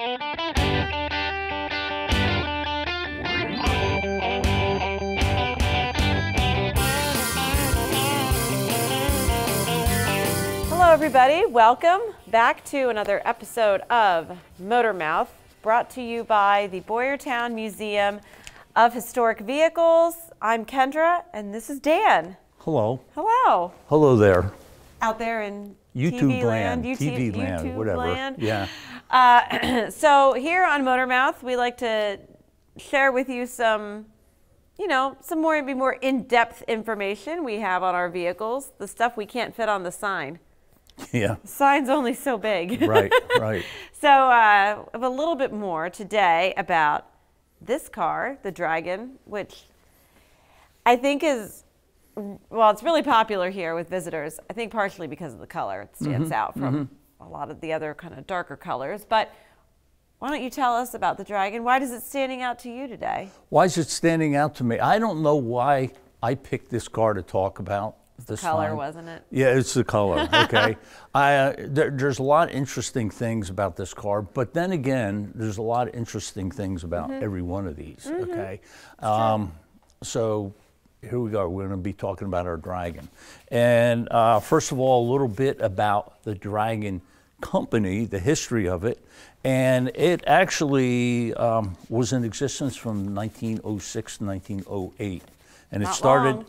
Hello everybody, welcome back to another episode of Motor Mouth, brought to you by the Boyertown Museum of Historic Vehicles. I'm Kendra and this is Dan. Hello. Hello. Hello there. Out there in YouTube TV land, TV land, YouTube whatever. land. Yeah. So here on Motor Mouth, we like to share with you some, some more in-depth information we have on our vehicles, the stuff we can't fit on the sign. Yeah. The sign's only so big. Right, right. So I have a little bit more today about this car, the Dragon, which I think is, well, it's really popular here with visitors. I think partially because of the color. It stands out from a lot of the other kind of darker colors. But why don't you tell us about the Dragon? Why is it standing out to you today? Why is it standing out to me? I don't know why I picked this car to talk about. This color, time. Wasn't it? Yeah, it's the color, okay. There's a lot of interesting things about this car, but then again, there's a lot of interesting things about every one of these, okay. So here we go, we're gonna be talking about our Dragon. And first of all, a little bit about the Dragon company, the history of it. And it actually was in existence from 1906 to 1908. And it started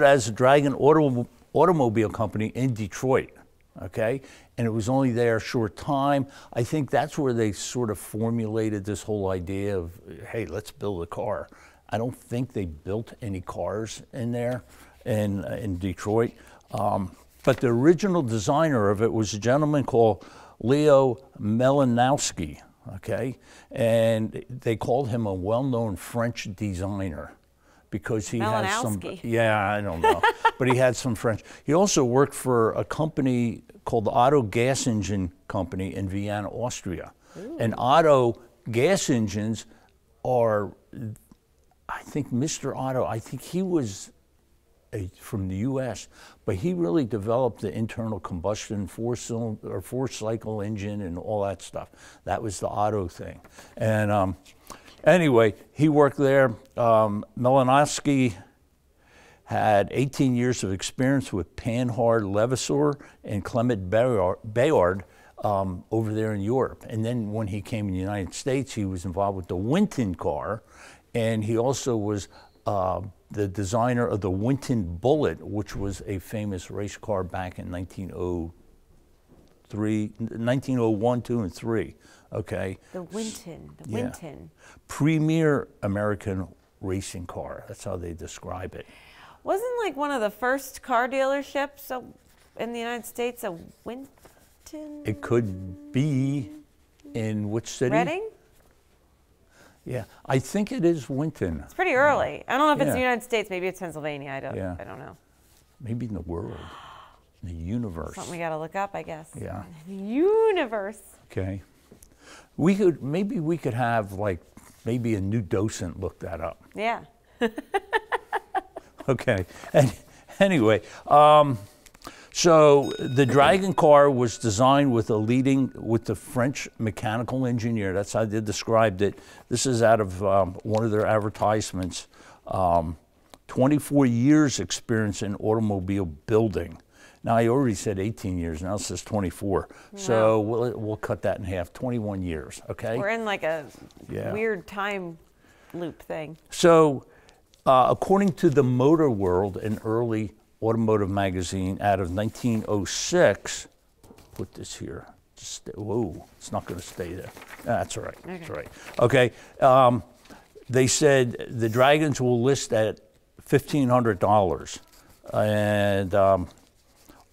as a Dragon automobile company in Detroit, okay? And it was only there a short time. I think that's where they sort of formulated this whole idea of, hey, let's build a car. I don't think they built any cars in there in Detroit. But the original designer of it was a gentleman called Leo Malinowski, okay? And they called him a well-known French designer, because he had some, yeah, I don't know, but he had some French. He also worked for a company called the Otto Gas Engine Company in Vienna, Austria. Ooh. And Otto gas engines are, I think Mr. Otto, I think he was from the US, but he really developed the internal combustion four-cycle engine and all that stuff. That was the Otto thing. And anyway, he worked there. Malinowski had 18 years of experience with Panhard Levasseur and Clement Bayard over there in Europe. And then when he came in the United States, he was involved with the Winton car. And he also was the designer of the Winton Bullet, which was a famous race car back in 1901, 2, and 3. Okay. The Winton, the Winton. Premier American racing car. That's how they describe it. Wasn't like one of the first car dealerships in the United States a Winton? It could be in which city? Reading? Yeah, I think it is Winton. It's pretty early. I don't know if it's the United States. Maybe it's Pennsylvania. I don't know. Maybe in the world, in the universe. Something we got to look up, I guess. Yeah. The universe. Okay. Maybe we could have maybe a new docent look that up. Yeah. Okay. And anyway, so the Dragon car was designed with the French mechanical engineer. That's how they described it. This is out of one of their advertisements. 24 years experience in automobile building. Now, I already said 18 years, now it says 24. No. So we'll cut that in half, 21 years, okay? We're in like a weird time loop thing. So according to the Motor World, an early automotive magazine out of 1906, put this here, whoa, it's not gonna stay there. That's all right, okay. That's all right. Okay, they said the Dragons will list at $1,500 and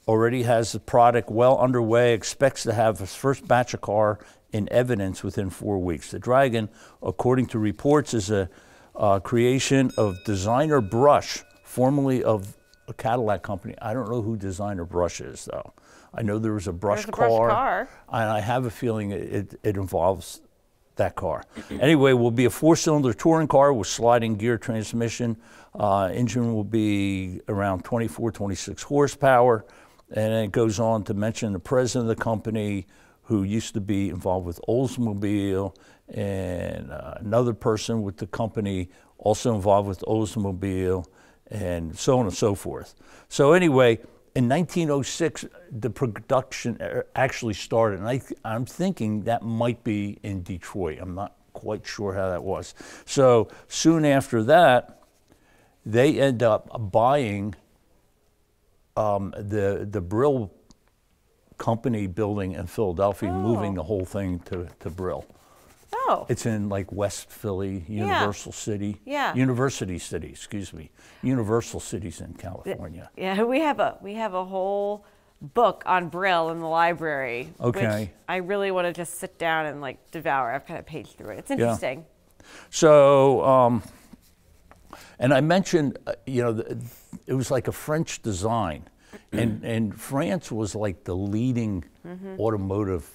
already has the product well underway, expects to have his first batch of car in evidence within 4 weeks. The Dragon, according to reports, is a creation of Designer Brush, formerly of a Cadillac company. I don't know who Designer Brush is, though. I know there was a brush car, and I have a feeling it involves that car. Anyway, will be a 4-cylinder touring car with sliding gear transmission. Engine will be around 24, 26 horsepower. And it goes on to mention the president of the company, who used to be involved with Oldsmobile, and another person with the company also involved with Oldsmobile, and so on and so forth. So anyway, in 1906, the production actually started, and I'm thinking that might be in Detroit. I'm not quite sure how that was. So soon after that, they end up buying the Brill company building in Philadelphia, moving the whole thing to Brill. Oh. It's in like West Philly, Universal City. Yeah. University City, excuse me. Universal City's in California. Yeah, we have a whole book on Brill in the library. Okay. Which I really want to just sit down and like devour. I've kind of paged through it. It's interesting. Yeah. So, and I mentioned, you know, it was like a French design, and France was like the leading automotive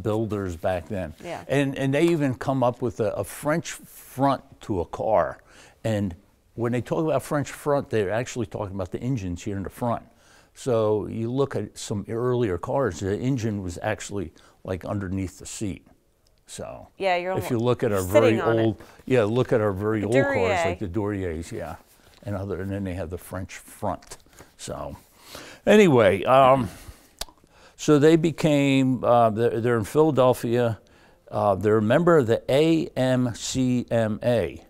builders back then. Yeah. And they even come up with a French front to a car. And when they talk about French front, they're actually talking about the engines here in the front. So you look at some earlier cars, the engine was actually like underneath the seat. So yeah, you're if you look at our very old, look at our very old cars like the Duriers, and then they have the French front. So anyway, so they became, they're in Philadelphia. They're a member of the AMCMA.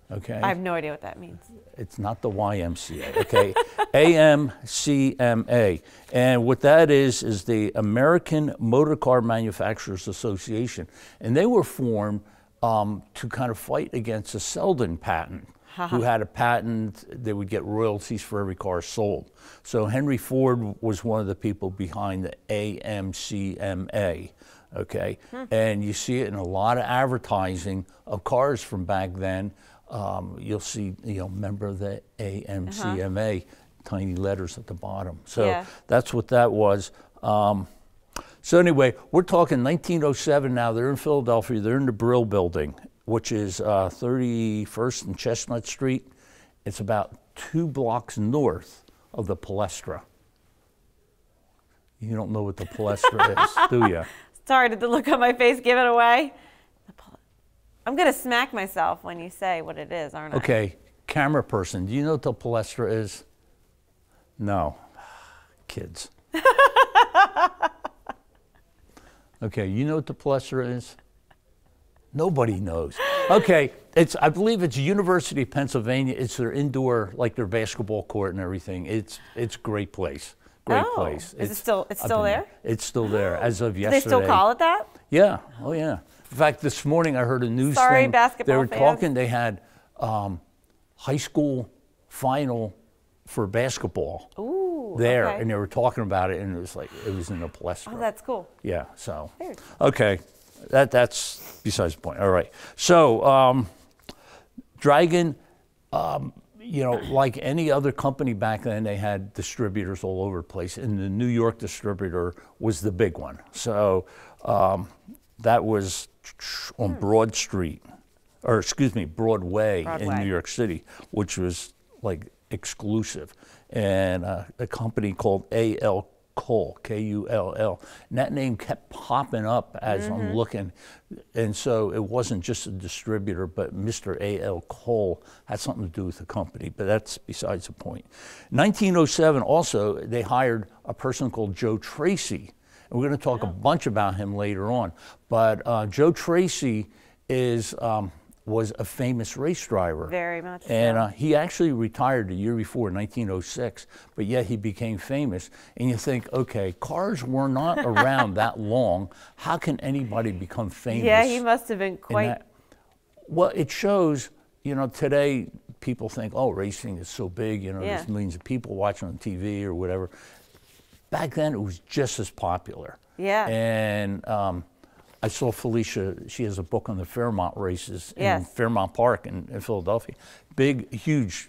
Okay. I have no idea what that means. It's not the YMCA, okay? AMCMA. And what that is the American Motor Car Manufacturers Association. And they were formed to kind of fight against the Selden patent, who had a patent, they would get royalties for every car sold. So Henry Ford was one of the people behind the AMCMA. Okay, and you see it in a lot of advertising of cars from back then. You'll see, member of the AMCMA, tiny letters at the bottom. So that's what that was. So anyway, we're talking 1907 now. They're in Philadelphia. They're in the Brill building, which is 31st and Chestnut Street. It's about 2 blocks north of the Palestra. You don't know what the Palestra is, do you? Sorry, did the look on my face give it away? I'm going to smack myself when you say what it is, aren't I? Okay, camera person, do you know what the Palestra is? No. Kids. Okay, you know what the Palestra is? Nobody knows. Okay, I believe it's University of Pennsylvania. It's their indoor, like their basketball court and everything. It's a great place. Great place. Is it still there? It's still there as of yesterday. Do they still call it that? Yeah. Oh yeah. In fact, this morning I heard a news thing. Basketball they were fans. talking. They had high school final for basketball. Ooh. There, okay. and they were talking about it, and it was in the Palestra. Oh, that's cool. Yeah. So. Cool. Okay. That's besides the point. All right. So, Dragon. Like any other company back then, they had distributors all over the place, and the New York distributor was the big one. So that was on Broad Street, or excuse me, Broadway in New York City, which was like exclusive. And a company called A.L. Cole, K-U-L-L. And that name kept popping up as I'm looking. And so it wasn't just a distributor, but Mr. A.L. Cole had something to do with the company, but that's besides the point. 1907 also, they hired a person called Joe Tracy. And we're going to talk a bunch about him later on. But Joe Tracy was a famous race driver. Very much so. And he actually retired the year before, 1906, but yet he became famous. And you think, okay, cars were not around that long. How can anybody become famous? Yeah, he must have been quite... Well, it shows, today people think, oh, racing is so big, there's millions of people watching on TV or whatever. Back then, it was just as popular. Yeah. And I saw Felicia, she has a book on the Fairmont races in Fairmont Park in Philadelphia. Big, huge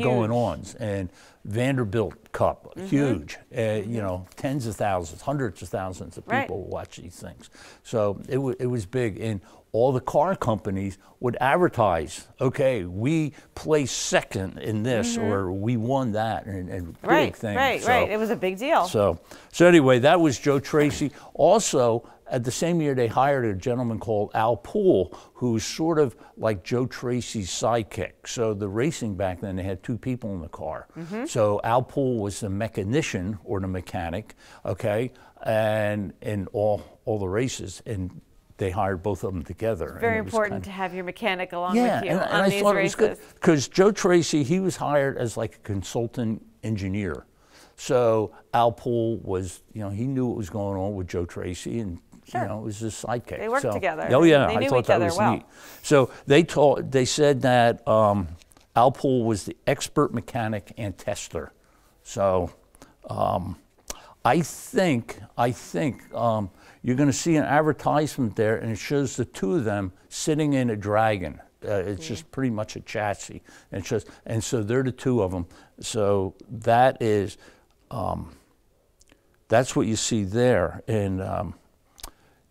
going on, and Vanderbilt Cup, huge. You know, tens of thousands, hundreds of thousands of people watch these things. So it was big, and all the car companies would advertise, okay, we placed second in this, or we won that, and big things. Right. It was a big deal. So anyway, that was Joe Tracy. Also, at the same year, they hired a gentleman called Al Poole, who's sort of like Joe Tracy's sidekick. So the racing back then, they had two people in the car. So Al Poole was the mechanician or the mechanic, okay, and in all the races, and they hired both of them together. It's very important to have your mechanic along with you and on I these thought races. It was good because Joe Tracy, he was hired as like a consultant engineer. So Al Poole was, you know, he knew what was going on with Joe Tracy, and you know, it was his sidekick. They worked together. Oh yeah, they I knew thought each that other was well. neat. So they said that Al Poole was the expert mechanic and tester. So I think you're going to see an advertisement there, and it shows the two of them sitting in a Dragon. It's just pretty much a chassis, and so they're the two of them. So that is, that's what you see there, and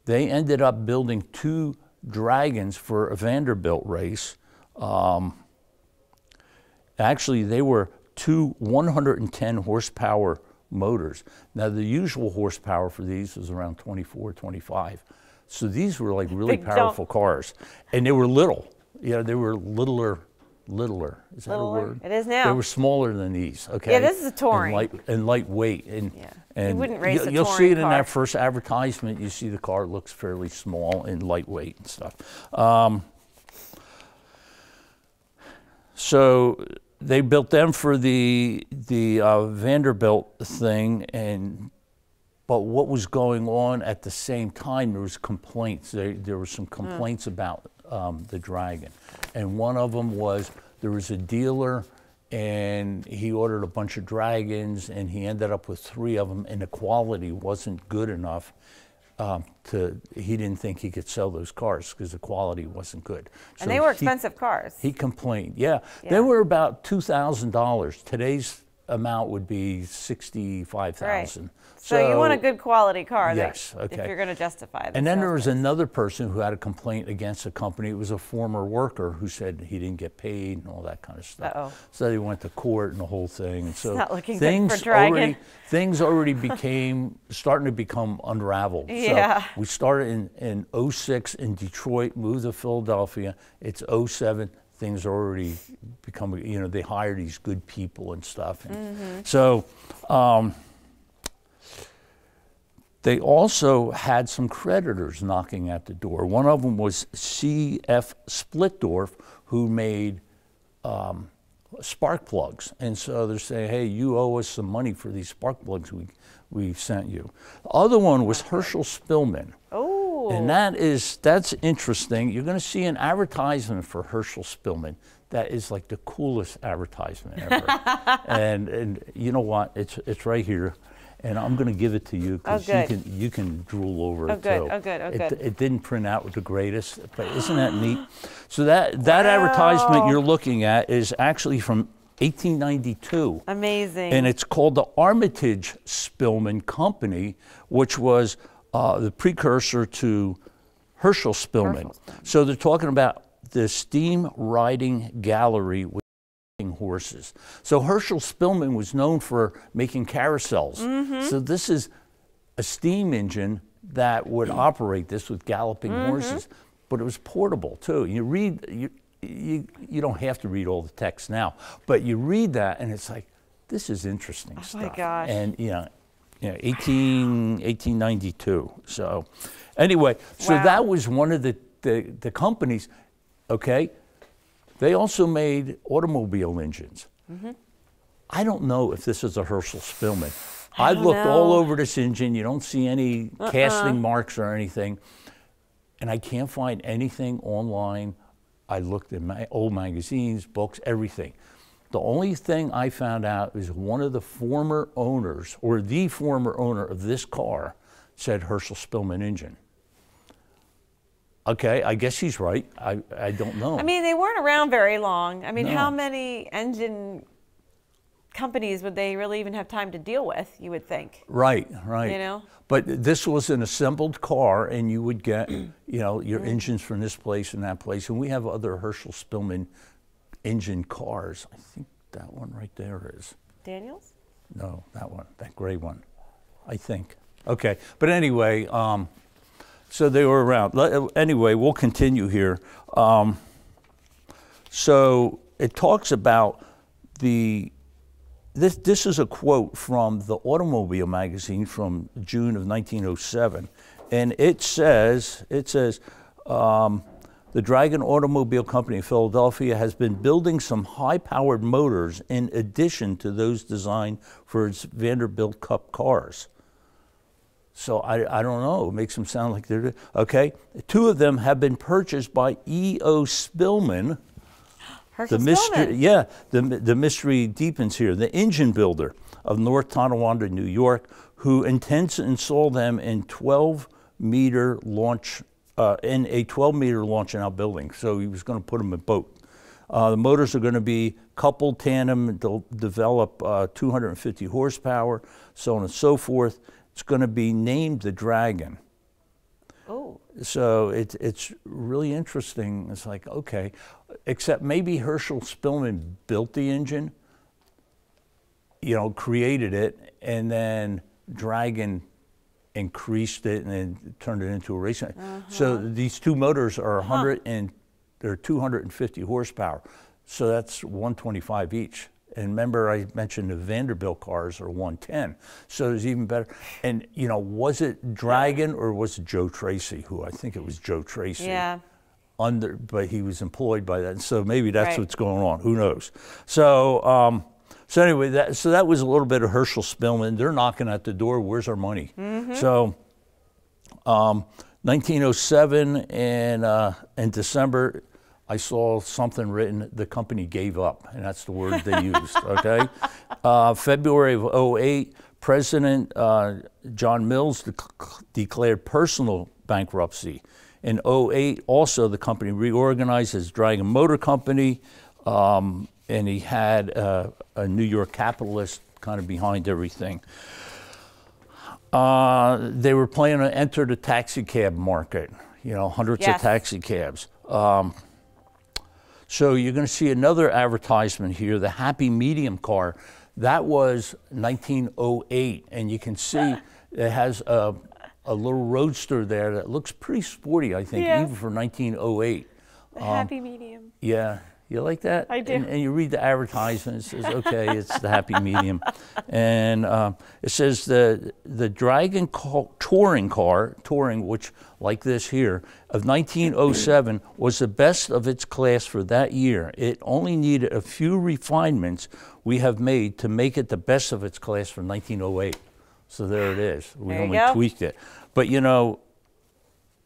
they ended up building two Dragons for a Vanderbilt race. Actually, they were two 110 horsepower motors. Now, the usual horsepower for these was around 24, 25. So these were like really powerful cars. And they were little. You know, they were littler. Is that a word? It is now. They were smaller than these, okay? Yeah, this is a touring. And lightweight. And you wouldn't race a touring you'll see it in car. that first advertisement. You see the car looks fairly small and lightweight and stuff. So they built them for the Vanderbilt thing, but what was going on at the same time, there was complaints. There were some complaints about the Dragon, and one of them was there was a dealer, and he ordered a bunch of Dragons, and he ended up with 3 of them, and the quality wasn't good enough. He didn't think he could sell those cars because the quality wasn't good. And they were expensive cars. He complained. Yeah, they were about $2,000. Today's amount would be $65,000. So you want a good quality car. Yes. If you're going to justify it. And then there was another person who had a complaint against the company. It was a former worker who said he didn't get paid and all that kind of stuff. So they went to court and the whole thing. And so not looking good for Dragon. Things already starting to become unraveled. Yeah. So we started in 06 in Detroit, moved to Philadelphia. It's 07. Things are already becoming, you know, they hire these good people and stuff. And so they also had some creditors knocking at the door. One of them was C.F. Splitdorf, who made spark plugs. And so they're saying, hey, you owe us some money for these spark plugs we sent you. The other one was Herschell-Spillman. Oh. And that's interesting. You're going to see an advertisement for Herschell-Spillman that is like the coolest advertisement ever. and you know what? It's right here. And I'm going to give it to you because you can drool over it too. Oh, good. It didn't print out with the greatest, but isn't that neat? So that advertisement you're looking at is actually from 1892. Amazing. And it's called the Armitage-Spillman Company, which was the precursor to Herschell-Spillman. So they're talking about the steam riding gallery with horses. So Herschell-Spillman was known for making carousels. So this is a steam engine that would operate this with galloping horses, but it was portable too. You read, you don't have to read all the text now, but you read that and it's like, this is interesting stuff. Oh my gosh. And 1892. So anyway, so that was one of the companies, okay? They also made automobile engines. I don't know if this is a Herschell-Spillman. I looked all over this engine. You don't see any casting marks or anything. And I can't find anything online. I looked in my old magazines, books, everything. The only thing I found out is one of the former owners, or the former owner of this car, said Herschell-Spillman engine. Okay, I guess he's right. I don't know. I mean, they weren't around very long. I mean, how many engine companies would they really even have time to deal with, you would think. Right, right. You know? But this was an assembled car, and you would get, you know, your engines from this place and that place. And we have other Herschell-Spillman engine cars. I think that one right there is. Daniels? No, that one, that gray one, I think. Okay, but anyway, so they were around. Anyway, we'll continue here. So it talks about this is a quote from the Automobile magazine from June of 1907, and it says, the Dragon Automobile Company of Philadelphia has been building some high-powered motors in addition to those designed for its Vanderbilt Cup cars. So I don't know, it makes them sound like they're, okay. 2 of them have been purchased by E.O. Spillman. Herschell-Spillman. Yeah, the mystery deepens here. The engine builder of North Tonawanda, New York, who intends to install them in 12-meter launch, in a 12-meter launch and out building. So he was going to put them in boat. The motors are going to be coupled tandem. They'll develop 250 horsepower, so on and so forth. It's going to be named the Dragon. Oh. So it's really interesting. It's like, okay, except maybe Herschell-Spillman built the engine, you know, created it, and then Dragon increased it and then turned it into a racing. So these 2 motors are 100 and they're 250 horsepower. So that's 125 each. And remember, I mentioned the Vanderbilt cars are 110. So it's even better. And, you know, was it Dragon or was it Joe Tracy, who I think it was Joe Tracy? Yeah. But he was employed by that. And so maybe that's what's going on. Who knows? So, so anyway, that was a little bit of Herschell-Spillman. They're knocking at the door. Where's our money? So, 1907 in December, I saw something written, the company gave up, and that's the word they used, okay? February of 08, President John Mills declared personal bankruptcy. In 08, also the company reorganized as Dragon Motor Company, and he had a New York capitalist kind of behind everything. They were planning to enter the taxi cab market, you know, hundreds of taxi cabs. So you're going to see another advertisement here, the Happy Medium car. That was 1908, and you can see it has a little roadster there that looks pretty sporty, I think, even for 1908. The Happy Medium. Yeah. You like that? I do. And you read the advertisement, it says, okay, it's the Happy Medium. And it says the Dragon touring car, which like this here, of 1907 was the best of its class for that year. It only needed a few refinements we have made to make it the best of its class for 1908. So there it is. We only tweaked it. But you know,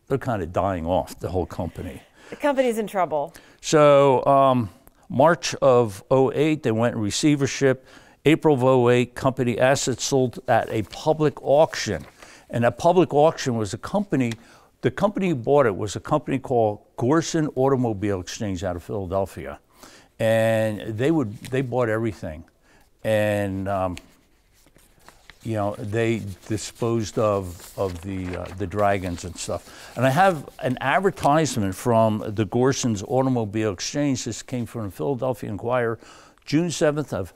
they're kind of dying off, the whole company. The company's in trouble. So March of 08, they went in receivership. April of 08, company assets sold at a public auction. And that public auction was a company, the company who bought it was a company called Gorson Automobile Exchange out of Philadelphia. And they bought everything. And you know, they disposed of the Dragons and stuff. And I have an advertisement from the Gorson's Automobile Exchange. This came from the Philadelphia Inquirer, June 7th of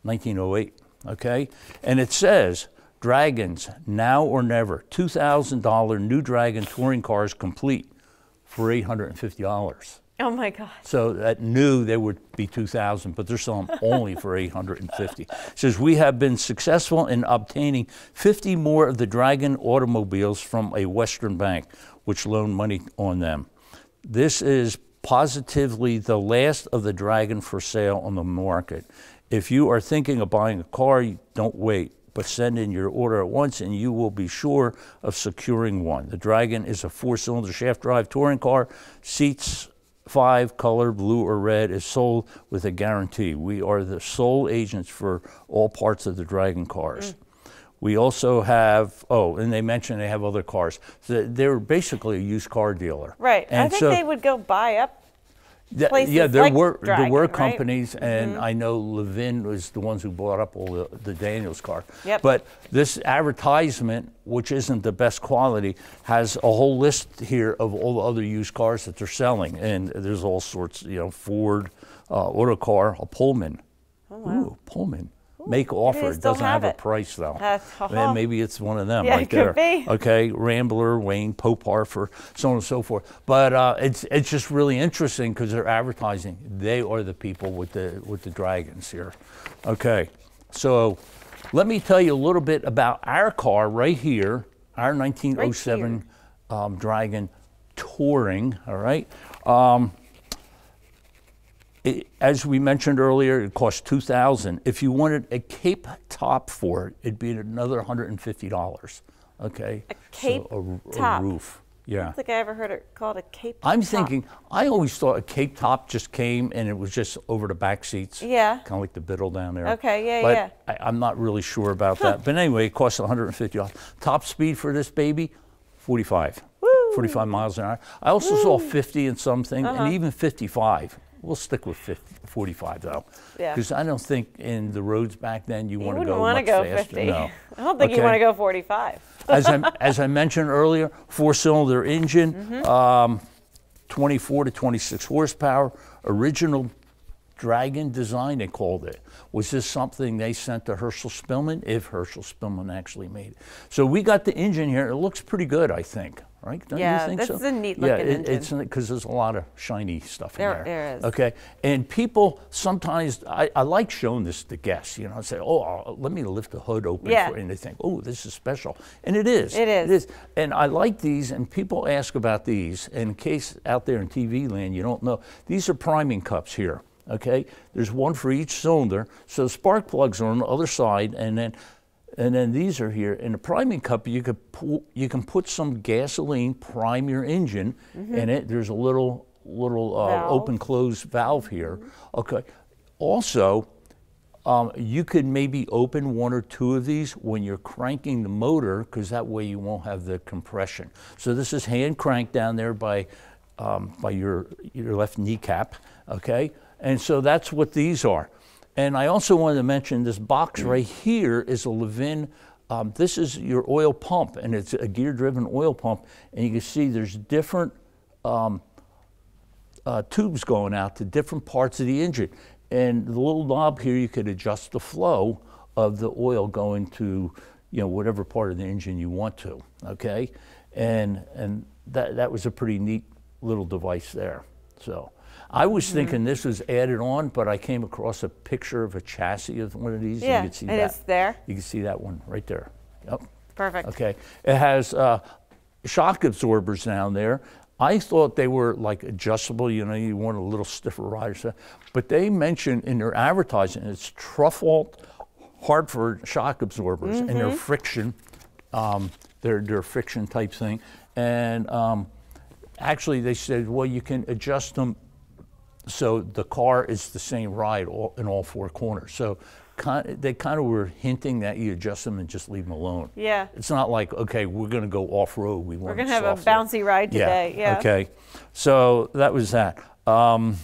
1908, okay? And it says, Dragons, now or never, $2,000 new Dragon touring cars complete for $850. Oh my God. So that new there would be 2,000, but they're selling only for 850. It says, we have been successful in obtaining 50 more of the Dragon automobiles from a Western bank, which loaned money on them. This is positively the last of the Dragon for sale on the market. If you are thinking of buying a car, don't wait, but send in your order at once and you will be sure of securing one. The Dragon is a 4-cylinder shaft drive touring car. Seats 5, color, blue or red, is sold with a guarantee. We are the sole agents for all parts of the Dragon cars. We also have, and they mentioned they have other cars. So they're basically a used car dealer. Right. And I think they would go buy up places yeah, there like were Dragon, right? companies, and I know Levin was the ones who bought up all the Daniels car. Yep. But this advertisement, which isn't the best quality, has a whole list here of all the other used cars that they're selling, and there's all sorts, you know, Ford, Autocar, a Pullman. Oh, wow. Ooh, Pullman. Make offer. It still doesn't have a it. price though. Ha-ha. And maybe it's one of them Yeah, right it could there. be. Okay, Rambler, Wayne, Pope Hartford, so on and so forth. But it's just really interesting because they're advertising. They are the people with the dragons here. Okay, so let me tell you a little bit about our car right here, our 1907 Dragon Touring. All right. As we mentioned earlier, it cost $2,000. If you wanted a cape top for it, it'd be another $150. Okay, A cape a top. roof. I Yeah. don't think I ever heard it called a cape I'm top. thinking. I always thought a cape top just came and it was just over the back seats. Yeah. Kind of like the biddle down there. Okay, yeah, but yeah. I'm not really sure about that. But anyway, it costs $150. Top speed for this baby, 45. Woo. 45 miles an hour. I also saw 50 in something, and even 55. We'll stick with 45 though, Yeah. because I don't think in the roads back then you want to wouldn't go want to much go faster. 50. No. I don't think you Okay. want to go 45. As I mentioned earlier, 4-cylinder engine, 24 to 26 horsepower, original Dragon design, they called it. Was this something they sent to Herschell-Spillman? If Herschell-Spillman actually made it. So we got the engine here. It looks pretty good, I think. Right? Don't Yeah, you think this so? is a neat looking engine. It's because there's a lot of shiny stuff in there. There is. Okay, and people sometimes, I like showing this to guests, you know, say, oh, let me lift the hood open, Yeah. and they think, oh, this is special. And it is. It is. It is. And I like these, and people ask about these. And in case out there in TV land you don't know, these are priming cups here. Okay, there's one for each cylinder. So spark plugs are on the other side, and then these are here. In the priming cup, you can put some gasoline, prime your engine in it. There's a little open close valve here. Okay. Also, you could maybe open one or two of these when you're cranking the motor, because that way you won't have the compression. So this is hand cranked down there by your left kneecap. Okay. And so that's what these are. And I also wanted to mention this box right here is a Levin. This is your oil pump, and it's a gear-driven oil pump. And you can see there's different tubes going out to different parts of the engine. And the little knob here, you could adjust the flow of the oil going to, you know, whatever part of the engine you want to. Okay, and that was a pretty neat little device there. So. I was thinking this was added on, but I came across a picture of a chassis of one of these. Yeah, you can see and that. it's there. You can see that one right there. Yep. Perfect. Okay. It has shock absorbers down there. I thought they were like adjustable. You know, you want a little stiffer ride or something. But they mentioned in their advertising it's Trufault Hartford shock absorbers, and they're friction. They're friction type thing. And actually, they said, well, you can adjust them. So the car is the same ride in all four corners. So they kind of were hinting that you adjust them and just leave them alone. Yeah. It's not like, okay, we're going to go off-road. We're going to have a bouncy ride today. Yeah. Okay. So that was that. The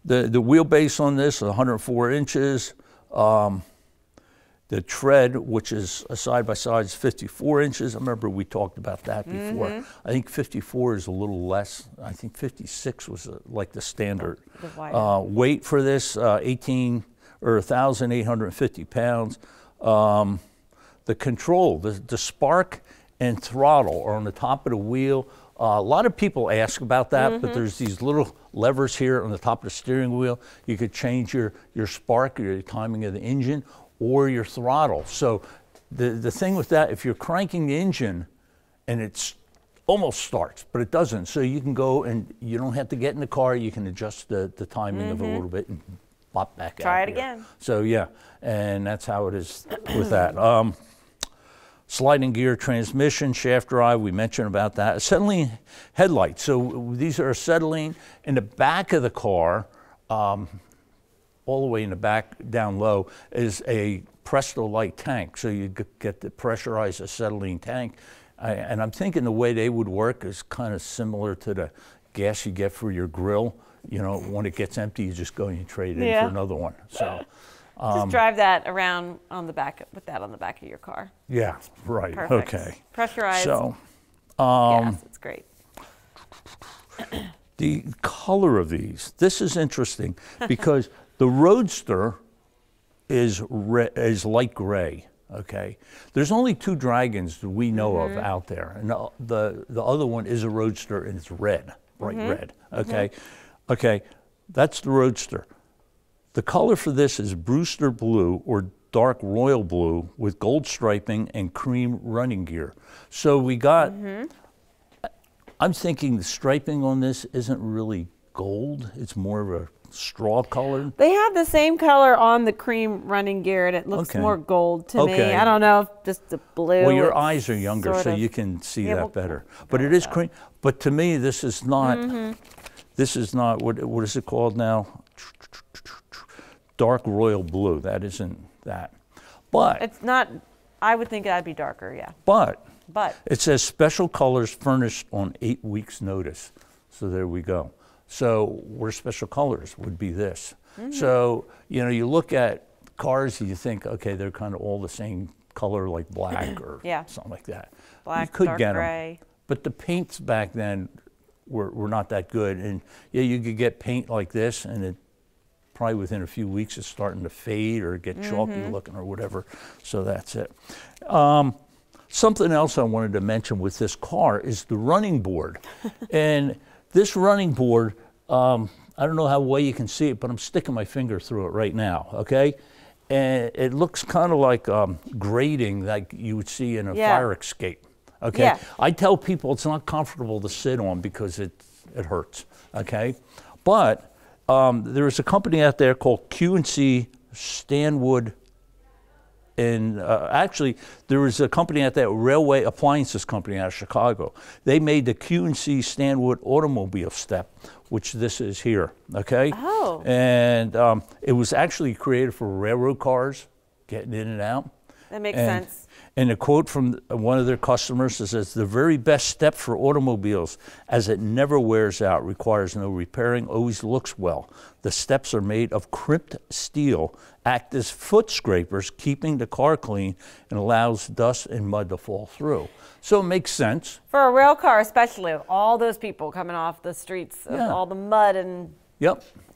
wheelbase on this is 104 inches. The tread, which is a side-by-side, is 54 inches. I remember we talked about that before. I think 54 is a little less. I think 56 was like the standard. Weight for this, 1,850 pounds. The control, the spark and throttle are on the top of the wheel. A lot of people ask about that, but there's these little levers here on the top of the steering wheel. You could change your spark, your timing of the engine, or your throttle. So the thing with that, if you're cranking the engine and it's almost starts, but it doesn't, so you can go and you don't have to get in the car, you can adjust the timing of it a little bit and pop back out. Try it again. So yeah, and that's how it is with that. Sliding gear transmission, shaft drive, we mentioned about that. Acetylene headlights, so these are acetylene. In the back of the car, all the way in the back down low is a Presto Light tank. So you get the pressurized acetylene tank. And I'm thinking the way they would work is kind of similar to the gas you get for your grill, you know, when it gets empty, you just go and you trade it in for another one. So just drive that around on the back, with that on the back of your car. yeah, right. Perfect. Okay. Pressurized So gas. It's great. the color of these, this is interesting because the Roadster is light gray. Okay, there's only 2 Dragons that we know of out there, and the other one is a Roadster and it's red, bright red. Okay, okay, that's the Roadster. The color for this is Brewster blue or dark royal blue with gold striping and cream running gear. So we got. I'm thinking the striping on this isn't really gold; it's more of a straw color. They have the same color on the cream running gear, and it looks more gold to me. I don't know if just the blue. Well, your eyes are younger, so you can see that better. But it is cream. But to me, this is not. This is not what is it called now? Dark royal blue. That isn't that. But it's not. I would think that'd be darker. Yeah. But it says special colors furnished on 8 weeks' notice. So there we go. So where special colors would be this. So, you know, you look at cars and you think, okay, they're kind of all the same color, like black or something like that. Black, you could dark get gray. them. But the paints back then were not that good. And yeah, you could get paint like this and it probably within a few weeks it's starting to fade or get chalky looking or whatever. So that's it. Something else I wanted to mention with this car is the running board. And this running board, I don't know how well you can see it, but I'm sticking my finger through it right now, okay? And it looks kind of like grating like you would see in a fire escape, okay? I tell people it's not comfortable to sit on because it hurts, okay? But there is a company out there called Q&C Stanwood. And actually, there was a company at that Railway Appliances Company out of Chicago. They made the Q&C Stanwood automobile step, which this is here, okay? Oh. And it was actually created for railroad cars, getting in and out. That makes sense. And a quote from one of their customers says, "The very best step for automobiles, as it never wears out, requires no repairing, always looks well. The steps are made of crimped steel, act as foot scrapers, keeping the car clean, and allows dust and mud to fall through." So it makes sense. For a rail car especially, all those people coming off the streets, of all the mud and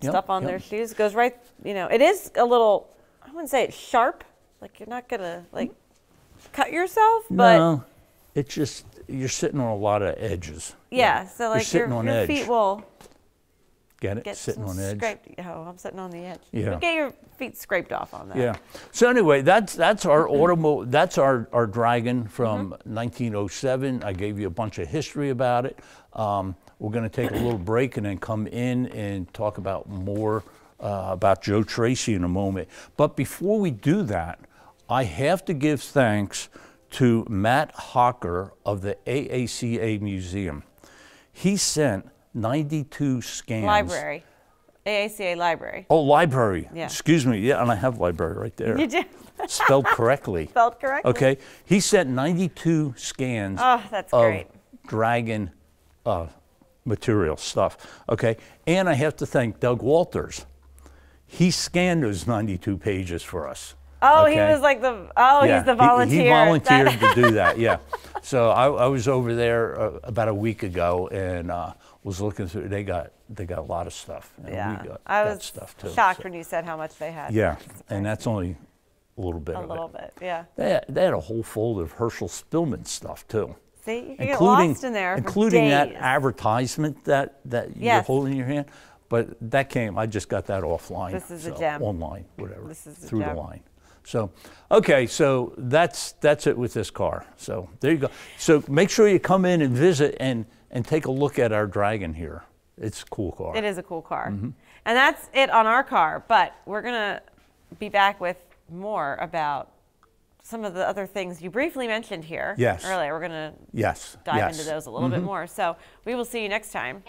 stuff on their shoes, goes right, you know, it is a little, I wouldn't say it's sharp, like you're not gonna like cut yourself, but no, it's just you're sitting on a lot of edges. Yeah, so like your feet will get sitting on edge. Oh, I'm sitting on the edge. Yeah, you'll get your feet scraped off on that. Yeah. So anyway, that's our that's our Dragon from 1907. I gave you a bunch of history about it. We're going to take a little break and then come in and talk about more about Joe Tracy in a moment. But before we do that, I have to give thanks to Matt Hocker of the AACA Museum. He sent 92 scans. Library. AACA Library. Oh, library. Yeah. Excuse me. Yeah, and I have library right there. You do? Spelled correctly. Spelled correctly. Okay. He sent 92 scans that's of great. Dragon material stuff. Okay. And I have to thank Doug Walters. He scanned those 92 pages for us. Oh, okay. He was like he's the volunteer. He volunteered to do that, yeah. So I was over there about a week ago and was looking through. They got a lot of stuff. And I was stuff too, shocked when you said how much they had. Yeah, and that's only a little bit of it. A little bit, yeah. They had a whole folder of Herschell-Spillman stuff too. See, you can get lost in there including for that days. Advertisement that you're holding in your hand. But that came. I just got that offline. This is a gem. Online, whatever. This is a through gem. the line. So, okay, so that's it with this car. So there you go. So make sure you come in and visit and take a look at our Dragon here. It's a cool car. It is a cool car. And that's it on our car, but we're gonna be back with more about some of the other things you briefly mentioned here earlier. We're gonna dive into those a little bit more. So we will see you next time.